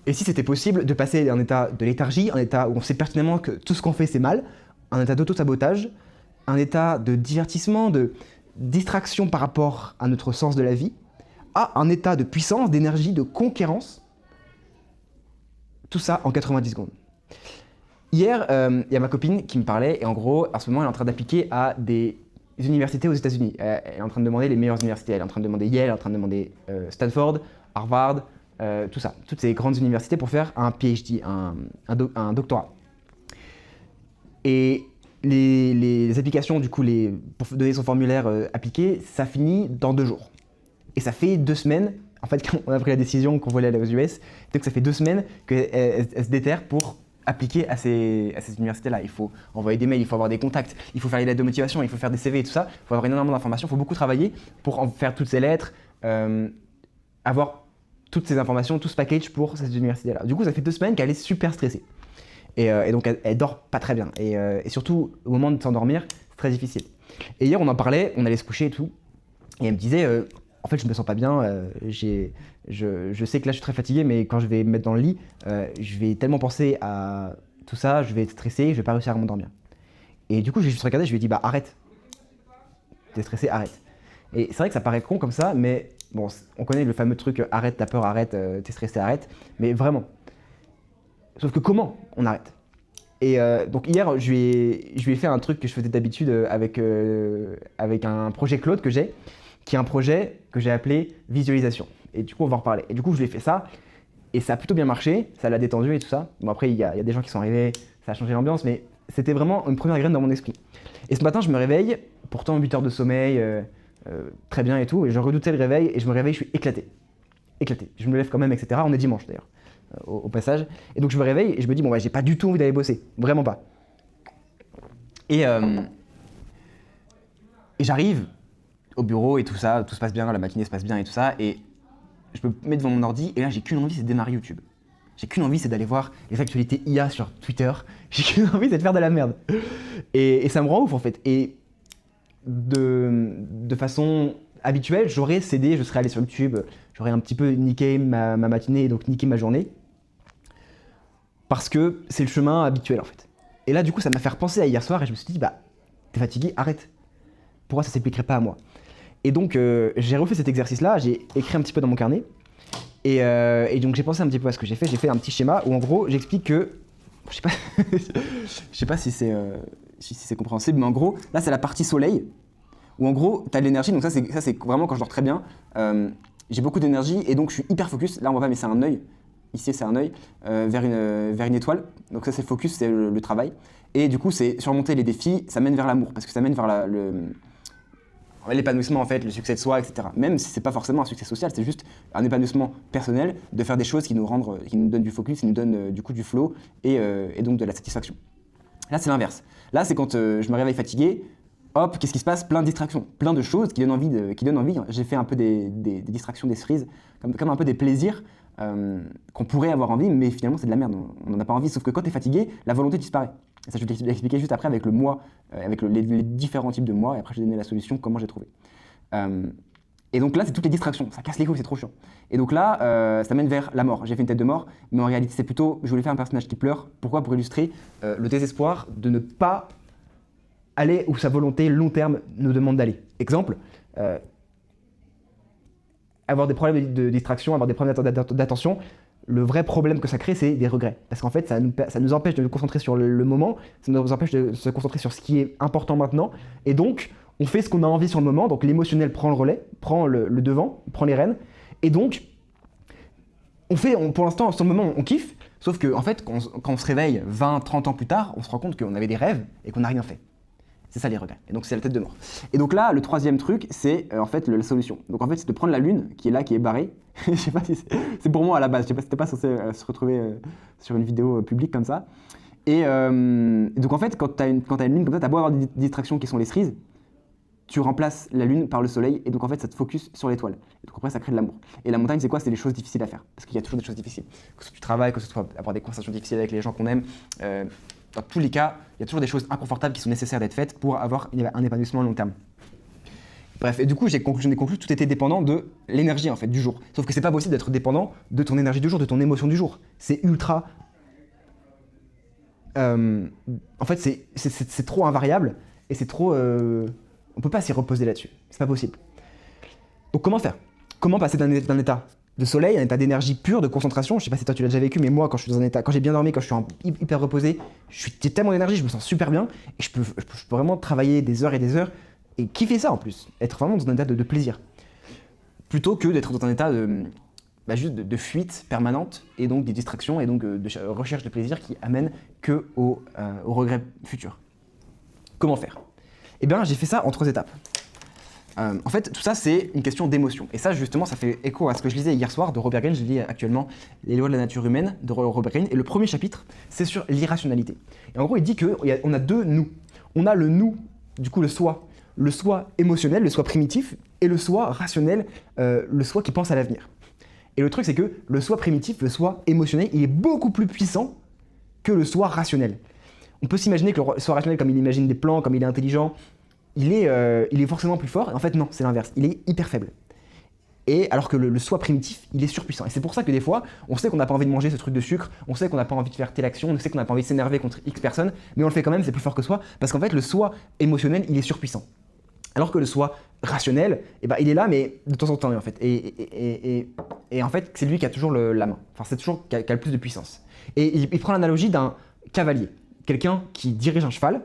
Et si c'était possible de passer d'un état de léthargie, un état où on sait pertinemment que tout ce qu'on fait c'est mal, un état d'auto-sabotage, un état de divertissement, de distraction par rapport à notre sens de la vie, à un état de puissance, d'énergie, de conquérance. Tout ça en 90 secondes. Hier, il y a ma copine qui me parlait, et en gros, en ce moment, elle est en train d'appliquer à des universités aux États-Unis. Elle est en train de demander les meilleures universités. Elle est en train de demander Yale, elle est en train de demander Stanford, Harvard, tout ça. Toutes ces grandes universités pour faire un PhD, un doctorat. Et les applications, du coup, pour donner son formulaire appliqué, ça finit dans 2 jours. Et ça fait 2 semaines, en fait, quand on a pris la décision qu'on voulait aller aux US, donc ça fait 2 semaines qu'elle se déterre pour appliquer à ces universités-là. Il faut envoyer des mails, il faut avoir des contacts, il faut faire des lettres de motivation, il faut faire des CV et tout ça. Il faut avoir énormément d'informations, il faut beaucoup travailler pour en faire toutes ces lettres, avoir toutes ces informations, tout ce package pour ces universités-là. Du coup, ça fait 2 semaines qu'elle est super stressée. Et donc, elle dort pas très bien. Et surtout, au moment de s'endormir, c'est très difficile. Et hier, on en parlait, on allait se coucher et tout. Et elle me disait, en fait, je me sens pas bien. Je sais que là, je suis très fatigué, mais quand je vais me mettre dans le lit, je vais tellement penser à tout ça, je vais être stressé, je vais pas réussir à m'endormir. Et du coup, j'ai juste regardé, je lui ai dit, bah arrête. T'es stressé, arrête. Et c'est vrai que ça paraît con comme ça, mais bon, on connaît le fameux truc, arrête, t'as peur, arrête, t'es stressé, arrête. Mais vraiment. Sauf que comment on arrête? Et donc hier, je lui ai fait un truc que je faisais d'habitude avec un projet Claude que j'ai, qui est un projet que j'ai appelé visualisation. Et du coup, on va en reparler. Et du coup, je lui ai fait ça, et ça a plutôt bien marché, ça l'a détendu et tout ça. Bon, après, il y a des gens qui sont arrivés, ça a changé l'ambiance, mais c'était vraiment une première graine dans mon esprit. Et ce matin, je me réveille, pourtant 8 heures de sommeil, très bien et tout, et je redoutais le réveil, et je me réveille, je suis éclaté. Éclaté. Je me lève quand même, etc. On est dimanche d'ailleurs. Au passage. Et donc je me réveille et je me dis, bon, ouais, j'ai pas du tout envie d'aller bosser. Vraiment pas. Et j'arrive au bureau et tout ça, tout se passe bien, la matinée se passe bien et tout ça. Et je me mets devant mon ordi et là, j'ai qu'une envie, c'est de démarrer YouTube. J'ai qu'une envie, c'est d'aller voir les actualités IA sur Twitter. J'ai qu'une envie, c'est de faire de la merde. Et ça me rend ouf en fait. Et de façon habituelle, j'aurais cédé, je serais allé sur YouTube, j'aurais un petit peu niqué ma matinée, donc niqué ma journée. Parce que c'est le chemin habituel en fait. Et là du coup ça m'a fait repenser à hier soir et je me suis dit bah t'es fatigué, arrête. Pourquoi ça s'appliquerait pas à moi? Et donc j'ai refait cet exercice là, j'ai écrit un petit peu dans mon carnet et donc j'ai pensé un petit peu à ce que j'ai fait un petit schéma où en gros j'explique que, je sais pas si c'est compréhensible, mais en gros là c'est la partie soleil où en gros t'as de l'énergie, donc ça c'est vraiment quand je dors très bien, j'ai beaucoup d'énergie et donc je suis hyper focus, là on voit pas mais c'est un œil. Ici, c'est un œil vers une étoile. Donc ça, c'est le focus, c'est le travail. Et du coup, c'est surmonter les défis, ça mène vers l'amour. Parce que ça mène vers l'épanouissement, en fait, le succès de soi, etc. Même si c'est pas forcément un succès social, c'est juste un épanouissement personnel de faire des choses qui nous donnent du focus, qui nous donnent du coup du flow et donc de la satisfaction. Là, c'est l'inverse. Là, c'est quand je me réveille fatigué. Hop, qu'est-ce qui se passe? Plein de distractions, plein de choses qui donnent envie. J'ai fait un peu des distractions, des cerises, comme un peu des plaisirs qu'on pourrait avoir envie, mais finalement c'est de la merde, on n'en a pas envie, sauf que quand tu es fatigué, la volonté disparaît. Et ça, je vais l'expliquer juste après avec le moi, avec les différents types de moi, et après je vais donner la solution, comment j'ai trouvé. Et donc là, c'est toutes les distractions, ça casse les couilles, c'est trop chiant. Et donc là, ça mène vers la mort. J'ai fait une tête de mort, mais en réalité c'est plutôt, je voulais faire un personnage qui pleure. Pourquoi? Pour illustrer le désespoir de ne pas aller où sa volonté long terme nous demande d'aller. Exemple, avoir des problèmes de distraction, avoir des problèmes d'attention, le vrai problème que ça crée, c'est des regrets. Parce qu'en fait, ça nous empêche de nous concentrer sur le moment, ça nous empêche de se concentrer sur ce qui est important maintenant, et donc, on fait ce qu'on a envie sur le moment, donc l'émotionnel prend le relais, prend le devant, prend les rênes, et donc, pour l'instant, sur le moment, on kiffe, sauf que, en fait, quand on se réveille 20, 30 ans plus tard, on se rend compte qu'on avait des rêves et qu'on n'a rien fait. C'est ça les regrets. Et donc c'est la tête de mort. Et donc là, le troisième truc, c'est en fait la solution. Donc en fait, c'est de prendre la lune qui est là, qui est barrée. Je sais pas si c'est pour moi à la base. Je sais pas si c'était pas censé se retrouver sur une vidéo publique comme ça. Et donc en fait, quand t'as une lune comme ça, t'as beau avoir des distractions qui sont les cerises, tu remplaces la lune par le soleil et donc en fait ça te focus sur l'étoile. Et donc après ça crée de l'amour. Et la montagne c'est quoi? C'est les choses difficiles à faire. Parce qu'il y a toujours des choses difficiles. Que ce soit du travail, que ce soit avoir des conversations difficiles avec les gens qu'on aime. Dans tous les cas, il y a toujours des choses inconfortables qui sont nécessaires d'être faites pour avoir un épanouissement à long terme. Bref, et du coup, j'en ai conclu que tout était dépendant de l'énergie en fait du jour. Sauf que c'est pas possible d'être dépendant de ton énergie du jour, de ton émotion du jour. C'est ultra. En fait, c'est trop invariable et c'est trop. On peut pas s'y reposer là-dessus. C'est pas possible. Donc comment faire? Comment passer d'un état de soleil, un état d'énergie pure, de concentration? Je sais pas si toi tu l'as déjà vécu, mais moi quand je suis dans un état, quand j'ai bien dormi, quand je suis hyper reposé, j'ai tellement d'énergie, je me sens super bien et je peux vraiment travailler des heures et des heures et kiffer ça en plus, être vraiment dans un état de plaisir, plutôt que d'être dans un état juste de fuite permanente et donc des distractions et donc de recherche de plaisir qui amènent que au regret futur. Comment faire? Eh bien j'ai fait ça en 3 étapes. En fait, tout ça, c'est une question d'émotion. Et ça, justement, ça fait écho à ce que je lisais hier soir de Robert Greene. Je lis actuellement Les lois de la nature humaine de Robert Greene. Et le premier chapitre, c'est sur l'irrationalité. Et en gros, il dit qu'on a 2 nous. On a le nous, du coup, le soi émotionnel, le soi primitif, et le soi rationnel, le soi qui pense à l'avenir. Et le truc, c'est que le soi primitif, le soi émotionnel, il est beaucoup plus puissant que le soi rationnel. On peut s'imaginer que le soi rationnel, comme il imagine des plans, comme il est intelligent, il est forcément plus fort. En fait, non, c'est l'inverse. Il est hyper faible. Et alors que le soi primitif, il est surpuissant. Et c'est pour ça que des fois, on sait qu'on n'a pas envie de manger ce truc de sucre, on sait qu'on n'a pas envie de faire telle action, on sait qu'on n'a pas envie de s'énerver contre X personnes, mais on le fait quand même, c'est plus fort que soi, parce qu'en fait, le soi émotionnel, il est surpuissant. Alors que le soi rationnel, il est là, mais de temps en temps, en fait. Et en fait, c'est lui qui a toujours la main. Enfin, c'est toujours qui a le plus de puissance. Et il prend l'analogie d'un cavalier, quelqu'un qui dirige un cheval.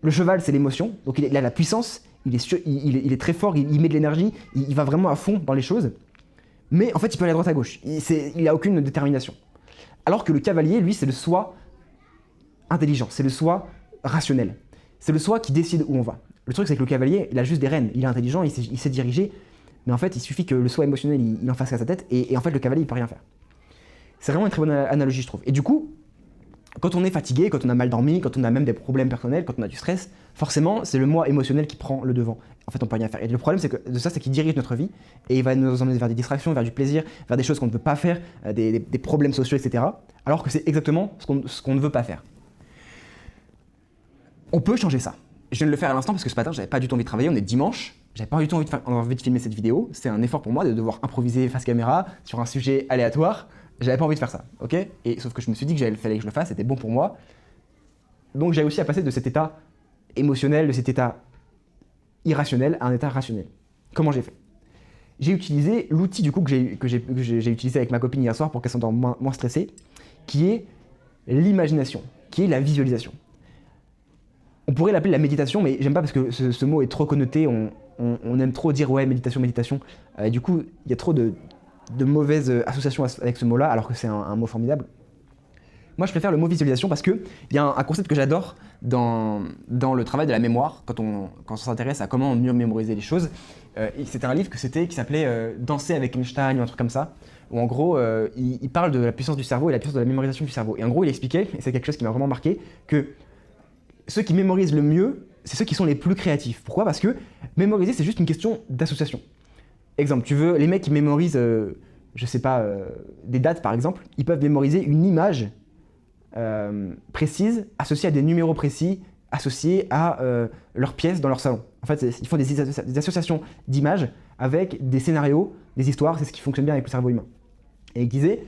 Le cheval, c'est l'émotion, donc il a la puissance, il est très fort, il met de l'énergie, il va vraiment à fond dans les choses, mais en fait, il peut aller à droite à gauche, il n'a aucune détermination. Alors que le cavalier, lui, c'est le soi intelligent, c'est le soi rationnel, c'est le soi qui décide où on va. Le truc, c'est que le cavalier, il a juste des rênes, il est intelligent, il sait diriger, mais en fait, il suffit que le soi émotionnel, il en fasse à sa tête, et en fait, le cavalier, il peut rien faire. C'est vraiment une très bonne analogie, je trouve. Et du coup, quand on est fatigué, quand on a mal dormi, quand on a même des problèmes personnels, quand on a du stress, forcément, c'est le moi émotionnel qui prend le devant. En fait, on peut rien faire. Et le problème c'est qu'il dirige notre vie et il va nous emmener vers des distractions, vers du plaisir, vers des choses qu'on ne peut pas faire, des problèmes sociaux, etc. Alors que c'est exactement ce qu'on ne veut pas faire. On peut changer ça. Je viens de le faire à l'instant parce que ce matin, j'avais pas du tout envie de travailler, on est dimanche, j'avais pas du tout envie de filmer cette vidéo. C'est un effort pour moi de devoir improviser face caméra sur un sujet aléatoire. J'avais pas envie de faire ça, ok? Sauf que je me suis dit que fallait que je le fasse, c'était bon pour moi. Donc j'ai réussi à passer de cet état émotionnel, de cet état irrationnel à un état rationnel. Comment j'ai fait? J'ai utilisé l'outil du coup que j'ai utilisé avec ma copine hier soir pour qu'elle s'endorme moins stressée, qui est l'imagination, qui est la visualisation. On pourrait l'appeler la méditation, mais j'aime pas parce que ce mot est trop connoté, on aime trop dire ouais, méditation, méditation. Et du coup, il y a trop de mauvaises associations avec ce mot-là, alors que c'est un mot formidable. Moi, je préfère le mot visualisation parce qu'il y a un concept que j'adore dans le travail de la mémoire, quand on s'intéresse à comment mieux mémoriser les choses. C'était un livre qui s'appelait Danser avec Einstein ou un truc comme ça, où en gros, il parle de la puissance du cerveau et la puissance de la mémorisation du cerveau. Et en gros, il expliquait, et c'est quelque chose qui m'a vraiment marqué, que ceux qui mémorisent le mieux, c'est ceux qui sont les plus créatifs. Pourquoi? Parce que mémoriser, c'est juste une question d'association. Exemple, les mecs qui mémorisent, des dates par exemple, ils peuvent mémoriser une image précise, associée à des numéros précis, associés à leurs pièces dans leur salon. En fait, ils font des associations d'images avec des scénarios, des histoires, c'est ce qui fonctionne bien avec le cerveau humain. Et il disait,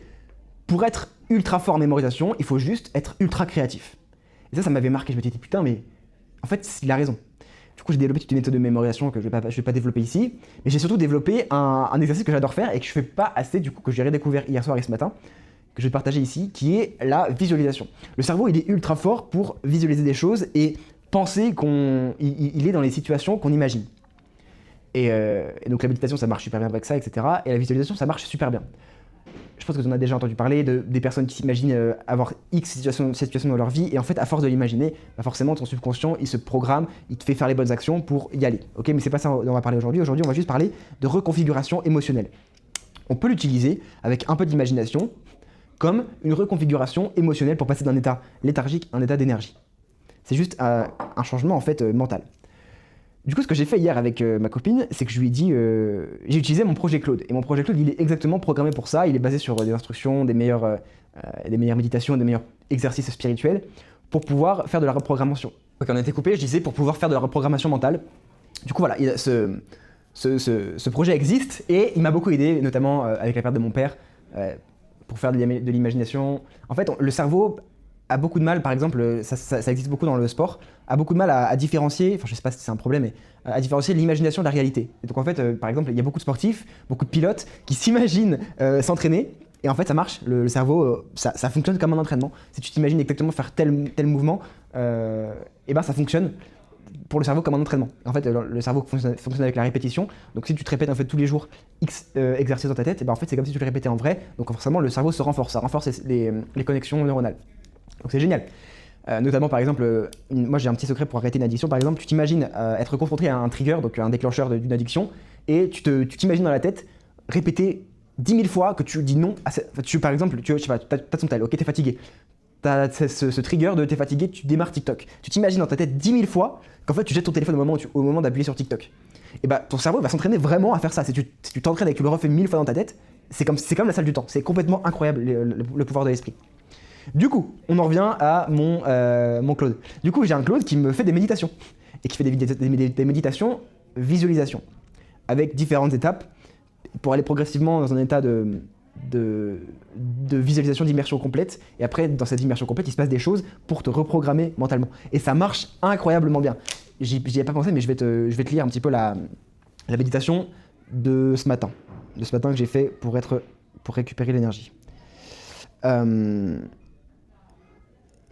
pour être ultra fort en mémorisation, il faut juste être ultra créatif. Et ça m'avait marqué, je me disais, putain, mais en fait, il a raison. Du coup, j'ai développé toute une méthode de mémorisation que je vais pas développer ici, mais j'ai surtout développé un exercice que j'adore faire et que je fais pas assez, du coup, que j'ai redécouvert hier soir et ce matin, que je vais partager ici, qui est la visualisation. Le cerveau, il est ultra fort pour visualiser des choses et penser qu'il est dans les situations qu'on imagine. Et donc la méditation, ça marche super bien avec ça, etc. Et la visualisation, ça marche super bien. Je pense que tu en as déjà entendu parler des personnes qui s'imaginent avoir X situations dans leur vie, et en fait, à force de l'imaginer, forcément, ton subconscient, il se programme, il te fait faire les bonnes actions pour y aller. Ok, mais c'est pas ça dont on va parler aujourd'hui. Aujourd'hui, on va juste parler de reconfiguration émotionnelle. On peut l'utiliser avec un peu d'imagination comme une reconfiguration émotionnelle pour passer d'un état léthargique à un état d'énergie. C'est juste un changement en fait mental. Du coup, ce que j'ai fait hier avec ma copine, c'est que je lui ai dit, j'ai utilisé mon projet Claude. Et mon projet Claude, il est exactement programmé pour ça. Il est basé sur des instructions, des meilleures méditations, des meilleurs exercices spirituels pour pouvoir faire de la reprogrammation. Ok, on a été coupé, je disais, pour pouvoir faire de la reprogrammation mentale. Du coup, voilà, ce projet existe et il m'a beaucoup aidé, notamment avec la perte de mon père, pour faire de l'imagination. En fait, le cerveau a beaucoup de mal, par exemple, ça existe beaucoup dans le sport, a beaucoup de mal à différencier, enfin je sais pas si c'est un problème, mais à différencier l'imagination de la réalité. Et donc en fait, par exemple, il y a beaucoup de sportifs, beaucoup de pilotes qui s'imaginent s'entraîner, et en fait ça marche, le cerveau, ça fonctionne comme un entraînement. Si tu t'imagines exactement faire tel mouvement, et ben ça fonctionne pour le cerveau comme un entraînement. En fait, le cerveau fonctionne avec la répétition. Donc si tu te répètes en fait tous les jours X exercices dans ta tête, et ben en fait c'est comme si tu le répétais en vrai. Donc forcément le cerveau se renforce, ça renforce les connexions neuronales. Donc c'est génial. Notamment par exemple, moi j'ai un petit secret pour arrêter une addiction. Par exemple, tu t'imagines être confronté à un trigger, donc un déclencheur d'une addiction, et tu t'imagines dans la tête répéter 10 000 fois que tu dis non à par exemple, je sais pas, t'as ton tel, ok, t'es fatigué. T'as ce trigger de t'es fatigué, tu démarres TikTok. Tu t'imagines dans ta tête 10 000 fois qu'en fait tu jettes ton téléphone au moment d'appuyer sur TikTok. Et bah ton cerveau va s'entraîner vraiment à faire ça. Si tu t'entraînes et que tu le refais 1000 fois dans ta tête, c'est comme la salle du temps. C'est complètement incroyable le pouvoir de l'esprit. Du coup, on en revient à mon Claude. Du coup, j'ai un Claude qui me fait des méditations et qui fait des méditations visualisation avec différentes étapes pour aller progressivement dans un état de visualisation d'immersion complète, et après dans cette immersion complète il se passe des choses pour te reprogrammer mentalement et ça marche incroyablement bien. J'y ai pas pensé, mais je vais te lire un petit peu la méditation de ce matin que j'ai fait pour récupérer l'énergie. Et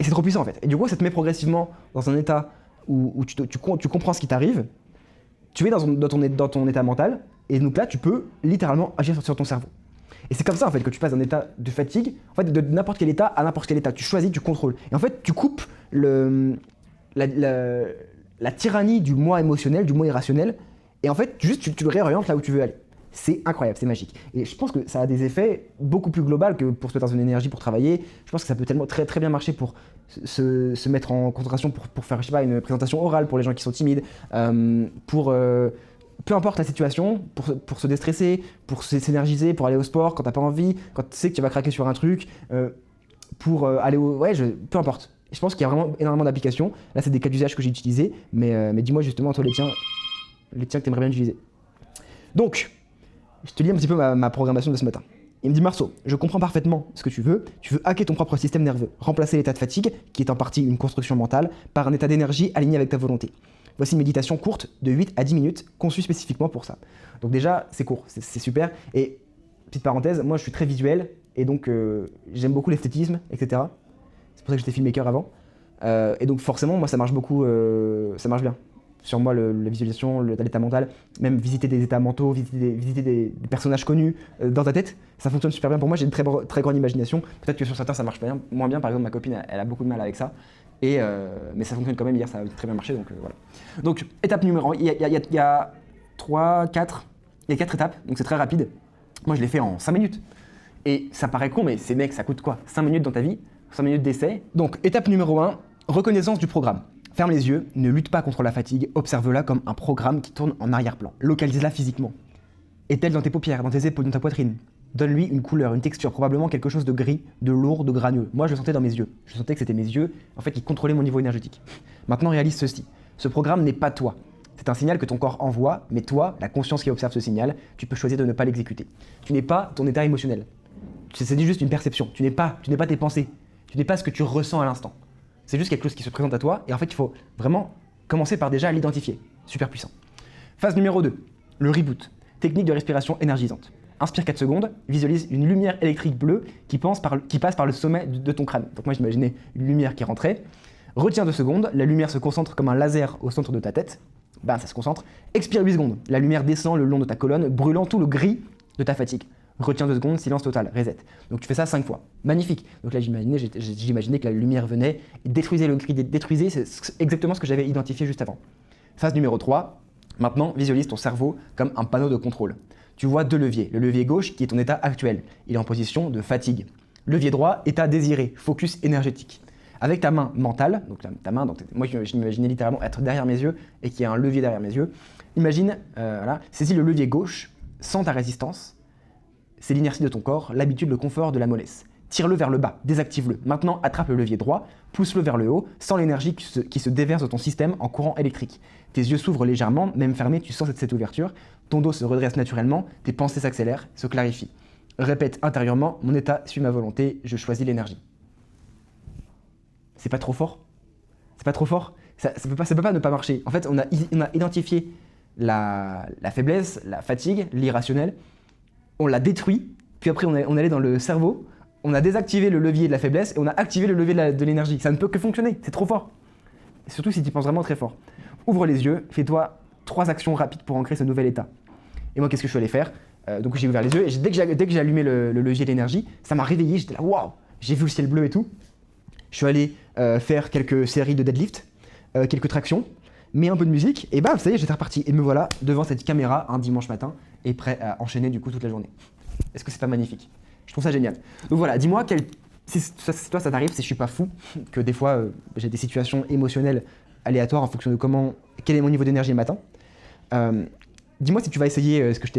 c'est trop puissant en fait, et du coup ça te met progressivement dans un état où tu comprends ce qui t'arrive, tu es dans ton état mental, et donc là tu peux littéralement agir sur ton cerveau. Et c'est comme ça en fait que tu passes d'un état de fatigue, en fait de n'importe quel état à n'importe quel état. Tu choisis, tu contrôles. Et en fait, tu coupes la tyrannie du moi émotionnel, du moi irrationnel. Et en fait, tu le réorientes là où tu veux aller. C'est incroyable, c'est magique. Et je pense que ça a des effets beaucoup plus globaux que pour se mettre dans une énergie pour travailler. Je pense que ça peut tellement très très bien marcher pour se mettre en concentration, pour faire, je sais pas, une présentation orale pour les gens qui sont timides, peu importe la situation, pour se déstresser, pour s'énergiser, pour aller au sport quand t'as pas envie, quand tu sais que tu vas craquer sur un truc, pour aller au... Ouais, peu importe. Je pense qu'il y a vraiment énormément d'applications. Là, c'est des cas d'usage que j'ai utilisés, mais dis-moi justement, toi, les tiens que t'aimerais bien utiliser. Donc, je te lis un petit peu ma programmation de ce matin. Il me dit: Marceau, je comprends parfaitement ce que tu veux hacker ton propre système nerveux, remplacer l'état de fatigue, qui est en partie une construction mentale, par un état d'énergie aligné avec ta volonté. Voici une méditation courte de 8 à 10 minutes, conçue spécifiquement pour ça. Donc déjà, c'est court, c'est super. Et petite parenthèse, moi je suis très visuel, et donc j'aime beaucoup l'esthétisme, etc. C'est pour ça que j'étais filmmaker avant. Et donc forcément, moi ça marche beaucoup, ça marche bien. Sur moi, la visualisation, l'état mental, même visiter des états mentaux, visiter des personnages connus dans ta tête, ça fonctionne super bien pour moi. J'ai une très grande imagination. Peut-être que sur certains ça marche moins bien. Par exemple, ma copine, elle a beaucoup de mal avec ça. Mais ça fonctionne quand même. Hier, ça a très bien marché, donc voilà. Donc, étape numéro 1, il y a 4 étapes, donc c'est très rapide. Moi, je l'ai fait en 5 minutes. Et ça paraît con, mais ces mecs, ça coûte quoi? 5 minutes dans ta vie, 5 minutes d'essai. Donc, étape numéro 1, reconnaissance du programme. Ferme les yeux, ne lutte pas contre la fatigue, observe-la comme un programme qui tourne en arrière-plan. Localise-la physiquement. Est-elle dans tes paupières, dans tes épaules, dans ta poitrine? Donne-lui une couleur, une texture, probablement quelque chose de gris, de lourd, de granuleux. Moi, je le sentais dans mes yeux. Je sentais que c'était mes yeux, en fait, qui contrôlaient mon niveau énergétique. Maintenant, réalise ceci. Ce programme n'est pas toi. C'est un signal que ton corps envoie, mais toi, la conscience qui observe ce signal, tu peux choisir de ne pas l'exécuter. Tu n'es pas ton état émotionnel. C'est juste une perception. Tu n'es pas tes pensées. Tu n'es pas ce que tu ressens à l'instant. C'est juste quelque chose qui se présente à toi, et en fait, il faut vraiment commencer par déjà l'identifier. Super puissant. Phase numéro 2, le reboot. Technique de respiration énergisante. Inspire 4 secondes, visualise une lumière électrique bleue qui passe par le sommet de ton crâne. Donc moi j'imaginais une lumière qui rentrait. Retiens 2 secondes, la lumière se concentre comme un laser au centre de ta tête. Ça se concentre. Expire 8 secondes, la lumière descend le long de ta colonne, brûlant tout le gris de ta fatigue. Retiens 2 secondes, silence total, reset. Donc tu fais ça 5 fois. Magnifique. Donc là j'imaginais que la lumière venait et détruisait le gris, détruisait, c'est exactement ce que j'avais identifié juste avant. Phase numéro 3, maintenant visualise ton cerveau comme un panneau de contrôle. Tu vois 2 leviers. Le levier gauche qui est ton état actuel. Il est en position de fatigue. Levier droit, état désiré, focus énergétique. Avec ta main mentale, donc ta main, moi je m'imaginais littéralement être derrière mes yeux et qu'il y a un levier derrière mes yeux. Imagine, saisis le levier gauche, sens ta résistance. C'est l'inertie de ton corps, l'habitude, le confort de la mollesse. Tire-le vers le bas, désactive-le. Maintenant, attrape le levier droit, pousse-le vers le haut, sans l'énergie qui se déverse dans ton système en courant électrique. Tes yeux s'ouvrent légèrement, même fermés, tu sens cette ouverture. Ton dos se redresse naturellement, tes pensées s'accélèrent, se clarifient. Répète intérieurement, mon état suit ma volonté, je choisis l'énergie. C'est pas trop fort? C'est pas trop fort? Ça peut pas ne pas marcher. En fait, on a identifié la faiblesse, la fatigue, l'irrationnel, on l'a détruit, puis après on est allé dans le cerveau, on a désactivé le levier de la faiblesse et on a activé le levier de l'énergie. Ça ne peut que fonctionner, c'est trop fort. Et surtout si tu penses vraiment très fort. Ouvre les yeux, fais-toi 3 actions rapides pour ancrer ce nouvel état. Et moi, qu'est-ce que je suis allé faire? Donc j'ai ouvert les yeux et dès que j'ai allumé le levier d'énergie, ça m'a réveillé, j'étais là, waouh, j'ai vu le ciel bleu et tout. Je suis allé faire quelques séries de deadlift, quelques tractions, mais un peu de musique, et bam, ça y est, j'étais reparti. Et me voilà devant cette caméra un dimanche matin et prêt à enchaîner du coup toute la journée. Est-ce que c'est pas magnifique? Je trouve ça génial. Donc voilà, dis-moi si toi ça t'arrive, si je suis pas fou, que des fois j'ai des situations émotionnelles aléatoires en fonction de quel est mon niveau d'énergie le matin. Dis-moi si tu vas essayer ce que je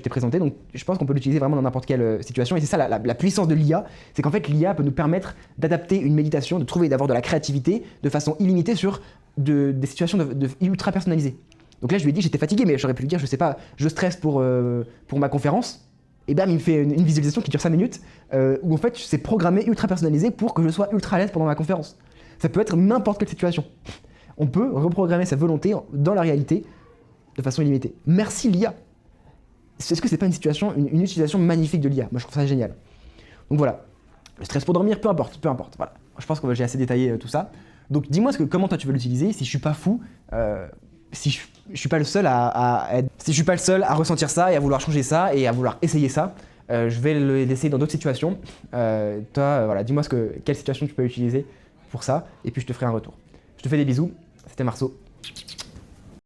t'ai présenté. Donc je pense qu'on peut l'utiliser vraiment dans n'importe quelle situation. Et c'est ça la puissance de l'IA, c'est qu'en fait l'IA peut nous permettre d'adapter une méditation, de trouver et d'avoir de la créativité de façon illimitée sur des situations ultra personnalisées. Donc là je lui ai dit j'étais fatigué, mais j'aurais pu lui dire je sais pas, je stresse pour ma conférence. Et bam, il me fait une visualisation qui dure 5 minutes où en fait c'est programmé ultra personnalisé pour que je sois ultra à l'aise pendant ma conférence. Ça peut être n'importe quelle situation. On peut reprogrammer sa volonté dans la réalité de façon illimitée. Merci l'IA. Est-ce que c'est pas une utilisation magnifique de l'IA? Moi je trouve ça génial. Donc voilà, le stress pour dormir, peu importe. Voilà. Je pense que j'ai assez détaillé tout ça. Donc dis-moi comment toi tu veux l'utiliser, si je suis pas fou, si je suis pas le seul si je suis pas le seul à ressentir ça et à vouloir changer ça et à vouloir essayer ça. Je vais l'essayer dans d'autres situations. Toi, voilà, dis-moi quelle situation tu peux utiliser pour ça et puis je te ferai un retour. Je te fais des bisous, c'était Marceau.